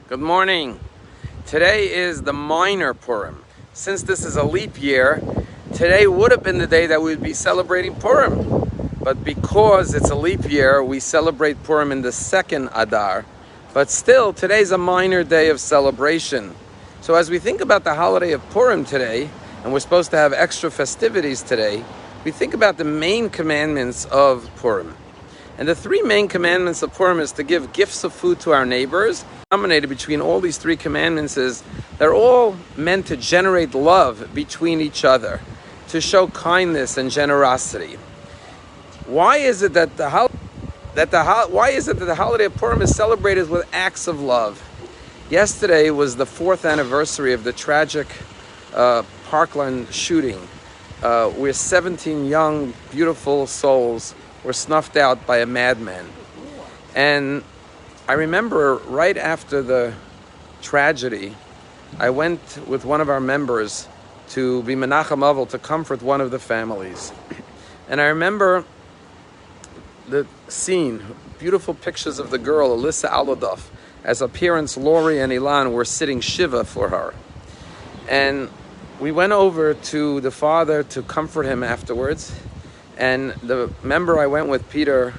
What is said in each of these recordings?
Good morning. Today is the minor Purim. Since this is a leap year, today would have been the day that we'd be celebrating Purim. But because it's a leap year, we celebrate Purim in the second Adar. But still, today's a minor day of celebration. So as we think about the holiday of Purim today, and we're supposed to have extra festivities today, we think about the main commandments of Purim. And the three main commandments of Purim is to give gifts of food to our neighbors. Dominated between all these three commandments is they're all meant to generate love between each other, to show kindness and generosity. Why is it that the holiday of Purim is celebrated with acts of love? Yesterday was the 4th anniversary of the tragic Parkland shooting, where 17 young, beautiful souls were snuffed out by a madman. And I remember right after the tragedy, I went with one of our members to be Menachem Avel to comfort one of the families. And I remember the scene, beautiful pictures of the girl, Alyssa Alodov, as her parents, Lori and Ilan, were sitting Shiva for her. And we went over to the father to comfort him afterwards. And the member I went with, Peter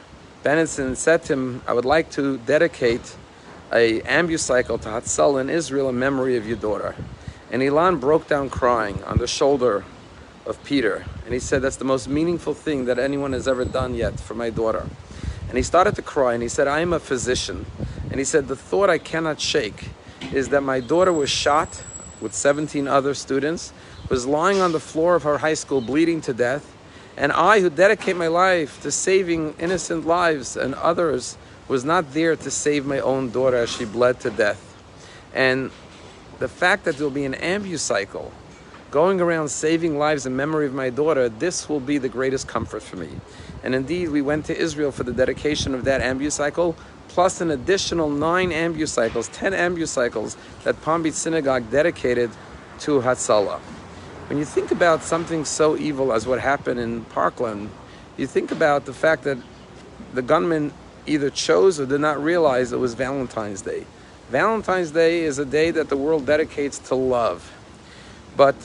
Benenson, said to him, I would like to dedicate a ambucycle to Hatzalah in Israel in memory of your daughter. And Ilan broke down crying on the shoulder of Peter. And he said, that's the most meaningful thing that anyone has ever done yet for my daughter. And he started to cry and he said, I am a physician. And he said, the thought I cannot shake is that my daughter was shot with 17 other students, was lying on the floor of her high school bleeding to death. And I, who dedicate my life to saving innocent lives and others, was not there to save my own daughter as she bled to death. And the fact that there'll be an ambucycle going around saving lives in memory of my daughter, this will be the greatest comfort for me. And indeed, we went to Israel for the dedication of that ambucycle, plus an additional 9 ambucycles, 10 ambucycles that Palm Beach Synagogue dedicated to Hatzalah. When you think about something so evil as what happened in Parkland, you think about the fact that the gunman either chose or did not realize it was Valentine's Day. Valentine's Day is a day that the world dedicates to love. But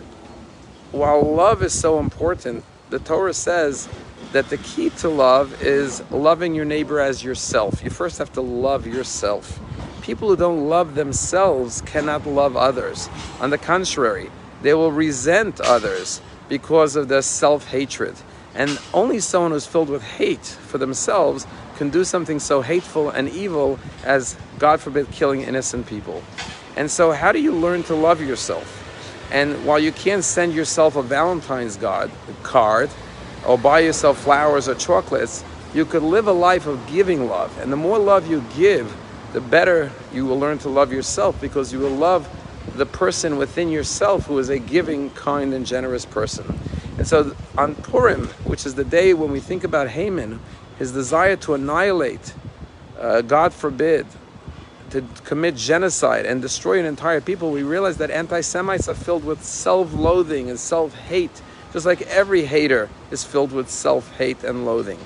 while love is so important, the Torah says that the key to love is loving your neighbor as yourself. You first have to love yourself. People who don't love themselves cannot love others. On the contrary, they will resent others because of their self-hatred. And only someone who's filled with hate for themselves can do something so hateful and evil as, God forbid, killing innocent people. And so how do you learn to love yourself? And while you can't send yourself a Valentine's card or buy yourself flowers or chocolates, you could live a life of giving love. And the more love you give, the better you will learn to love yourself, because you will love the person within yourself who is a giving, kind, and generous person. And so on Purim, which is the day when we think about Haman, his desire to annihilate, God forbid, to commit genocide and destroy an entire people, we realize that anti-Semites are filled with self-loathing and self-hate, just like every hater is filled with self-hate and loathing.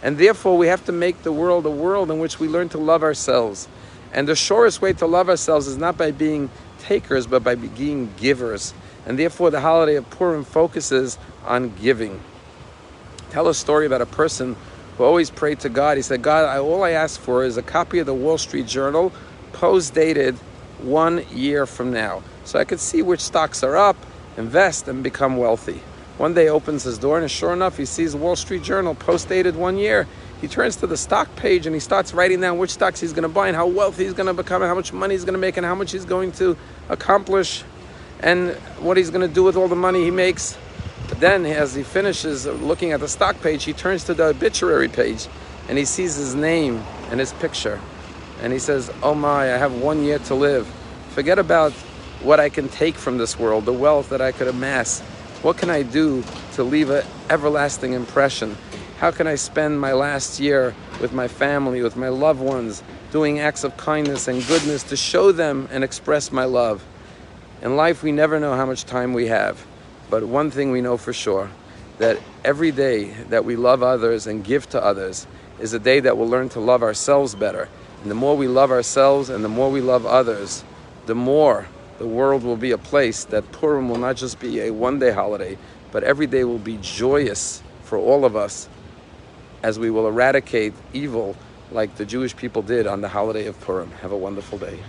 And therefore, we have to make the world a world in which we learn to love ourselves. And the surest way to love ourselves is not by being takers, but by being givers. And therefore, the holiday of Purim focuses on giving. Tell a story about a person who always prayed to God. He said, God, all I ask for is a copy of the Wall Street Journal, post-dated 1 year from now, so I could see which stocks are up, invest, and become wealthy. One day opens his door, and sure enough, he sees the Wall Street Journal, post-dated 1 year. He turns to the stock page and he starts writing down which stocks he's going to buy and how wealthy he's going to become and how much money he's going to make and how much he's going to accomplish and what he's going to do with all the money he makes. But then as he finishes looking at the stock page, he turns to the obituary page and he sees his name and his picture. And he says, oh my, I have 1 year to live. Forget about what I can take from this world, the wealth that I could amass. What can I do to leave an everlasting impression? How can I spend my last year with my family, with my loved ones, doing acts of kindness and goodness to show them and express my love? In life, we never know how much time we have. But one thing we know for sure, that every day that we love others and give to others is a day that we'll learn to love ourselves better. And the more we love ourselves and the more we love others, the more the world will be a place that Purim will not just be a one-day holiday, but every day will be joyous for all of us, as we will eradicate evil like the Jewish people did on the holiday of Purim. Have a wonderful day.